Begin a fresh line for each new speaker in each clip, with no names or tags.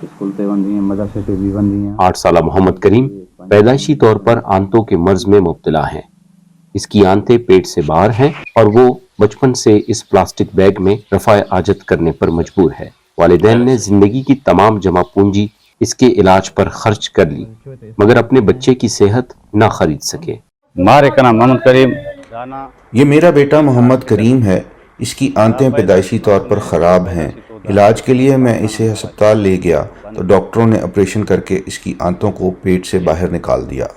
School से बंदी हैं, मदरसे से भी बंदी हैं।
8 साल मोहम्मद करीम पैदाइशी तौर पर आंतों के मर्ज में मुब्तला हैं। इसकी आंतें पेट से बाहर हैं और वो बचपन से इस प्लास्टिक बैग में रफ़ाए आजत करने पर मजबूर है। वालिदैन ने जिंदगी की तमाम जमा पूंजी इसके इलाज पर खर्च कर ली, मगर अपने बच्चे की सेहत ना खरीद सके।
मारे का नाम मोहम्मद करीम।
ये मेरा बेटा मोहम्मद करीम है। इसकी आंतें पैदाइशी तौर पर ख़राब हैं। इलाज के लिए मैं इसे अस्पताल ले गया तो डॉक्टरों ने ऑपरेशन करके इसकी आंतों को पेट से बाहर निकाल दिया।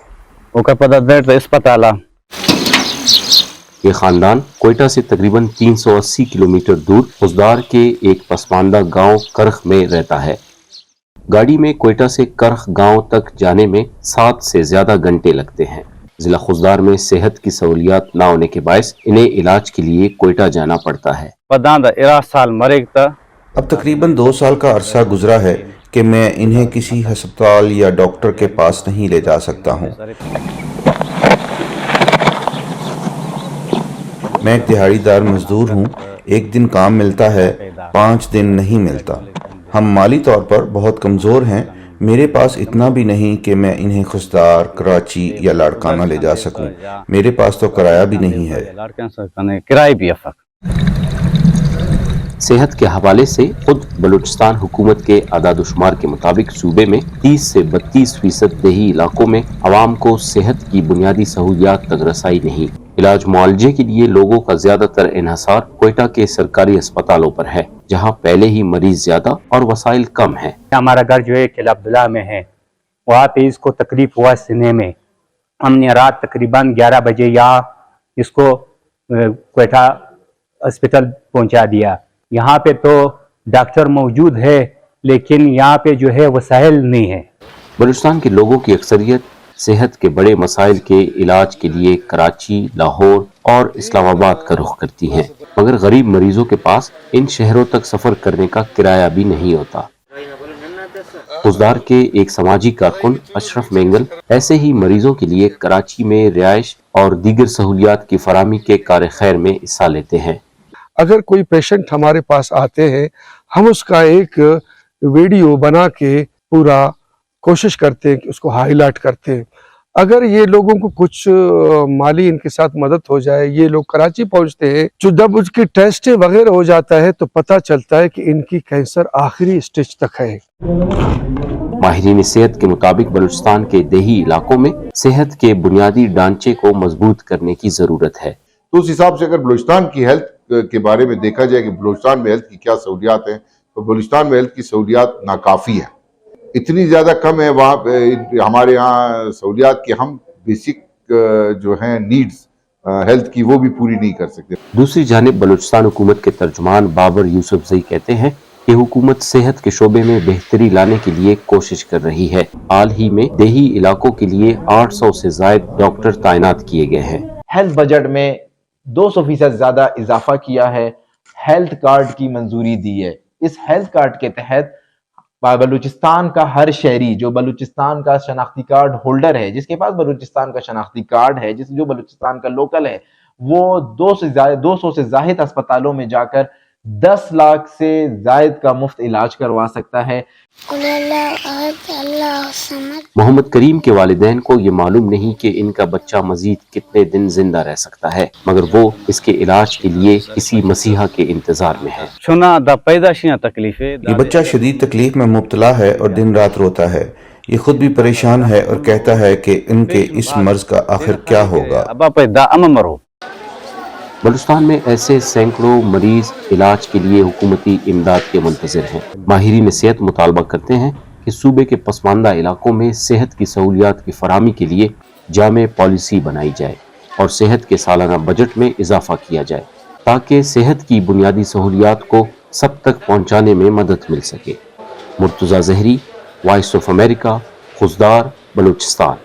ये खानदान कोयटा से तकरीबन 380 किलोमीटर दूर खुजदार के एक पसमानदा गांव करख में रहता है। गाड़ी में कोयटा से करख गांव तक जाने में 7 से ज्यादा घंटे लगते हैं। जिला खुजदार में सेहत की सहूलियात ना होने के बायस इन्हें इलाज के लिए कोयटा जाना पड़ता है।
अब तकरीबन 2 साल का अरसा गुजरा है कि मैं इन्हें किसी अस्पताल या डॉक्टर के पास नहीं ले जा सकता हूँ। मैं एक दिहाड़ीदार मजदूर हूँ। एक दिन काम मिलता है, 5 दिन नहीं मिलता। हम माली तौर पर बहुत कमज़ोर हैं। मेरे पास इतना भी नहीं कि मैं इन्हें खुशदार, कराची या लाड़काना ले जा सकूं। मेरे पास तो किराया भी नहीं है।
सेहत के हवाले से खुद बलूचिस्तान हुकूमत के आदाद-ओ-शुमार के मुताबिक सूबे में 30 से 32% देही इलाकों में आवाम को सेहत की बुनियादी सहूलियात तक रसाई नहीं। इलाज मुआलजे के लिए लोगों का ज्यादातर इन्हसार कोयटा के सरकारी अस्पतालों पर है, जहां पहले ही मरीज ज्यादा और वसाइल कम है।
हमारा घर जो है किला अब्दुल्ला में है, वहाँ पे इसको तकलीफ हुआ सीने में। हमने रात तकरीबन 11 बजे यहाँ इसको कोयटा हॉस्पिटल पहुँचा दिया। यहाँ पे तो डॉक्टर मौजूद है, लेकिन यहाँ पे जो है वसाइल नहीं है।
बलूचिस्तान के लोगों की अक्सरियत सेहत के बड़े मसाइल के इलाज के लिए कराची, लाहौर और इस्लामाबाद का रुख करती हैं, मगर गरीब मरीजों के पास इन शहरों तक सफर करने का किराया भी नहीं होता। खुजदार के एक समाजी कारकुन अशरफ मेंगल ऐसे ही मरीजों के लिए कराची में रिहाइश और दीगर सहूलियात की फराहमी के कार खैर में हिस्सा लेते हैं।
अगर कोई पेशेंट हमारे पास आते हैं, हम उसका एक वीडियो बना के पूरा कोशिश करते हैं कि उसको हाईलाइट करते हैं। अगर ये लोगों को कुछ माली इनके साथ मदद हो जाए, ये लोग कराची पहुंचते हैं, जो जब उसकी टेस्ट वगैरह हो जाता है तो पता चलता है कि इनकी कैंसर आखिरी स्टेज तक है।
माहिरीन सेहत के मुताबिक बलूचिस्तान के देही इलाकों में सेहत के बुनियादी ढांचे को मजबूत करने की जरूरत है।
तो उस हिसाब से अगर बलूचिस्तान की हेल्थ के बारे में देखा जाए कि बलूचिस्तान में हेल्थ की क्या सहूलियात हैं, तो बलूचिस्तान में हेल्थ की सहूलियात नाकाफ़ी है, इतनी ज़्यादा कम है वहाँ हमारे यहाँ सहूलियात कि हम बेसिक जो हैं नीड्स हेल्थ की वो भी पूरी नहीं कर सकते।
दूसरी जानिब बलूचिस्तान हुकूमत के तर्जुमान बाबर यूसुफजई कहते हैं कि हुकूमत सेहत के शोबे में बेहतरी लाने के लिए कोशिश कर रही है। हाल ही में देही इलाकों के लिए 800 से ज्यादा डॉक्टर तैनात किए गए हैं।
हेल्थ बजट में 200% ज्यादा इजाफा किया है। हेल्थ कार्ड की मंजूरी दी है। इस हेल्थ कार्ड के तहत बलूचिस्तान का हर शहरी जो बलूचिस्तान का शनाख्ती कार्ड होल्डर है, जिसके पास बलूचिस्तान का शनाख्ती कार्ड है, जो बलूचिस्तान का लोकल है, वो 200 से जायद अस्पतालों में जाकर 10 लाख से जायद का मुफ्त इलाज करवा सकता है।
मोहम्मद करीम के वालिदैन को ये मालूम नहीं कि इनका बच्चा मजीद कितने दिन जिंदा रह सकता है, मगर वो इसके इलाज के लिए किसी मसीहा के इंतजार में है।
ये बच्चा शदीद तकलीफ में मुब्तला है और दिन रात रोता है। ये खुद भी परेशान है और कहता है कि इनके इस मर्ज का आखिर क्या होगा।
बलूचिस्तान में ऐसे सैकड़ों मरीज इलाज के लिए हुकूमती इमदाद के मुंतज़िर हैं। माहिरीन सेहत मुतालबा करते हैं कि सूबे के पसमानदा इलाकों में सेहत की सहूलियात की फराहमी के लिए जामे पॉलिसी बनाई जाए और सेहत के सालाना बजट में इजाफा किया जाए, ताकि सेहत की बुनियादी सहूलियात को सब तक पहुँचाने में मदद मिल सके। Murtaza Zehri, voice of America, Khuzdar, Balochistan.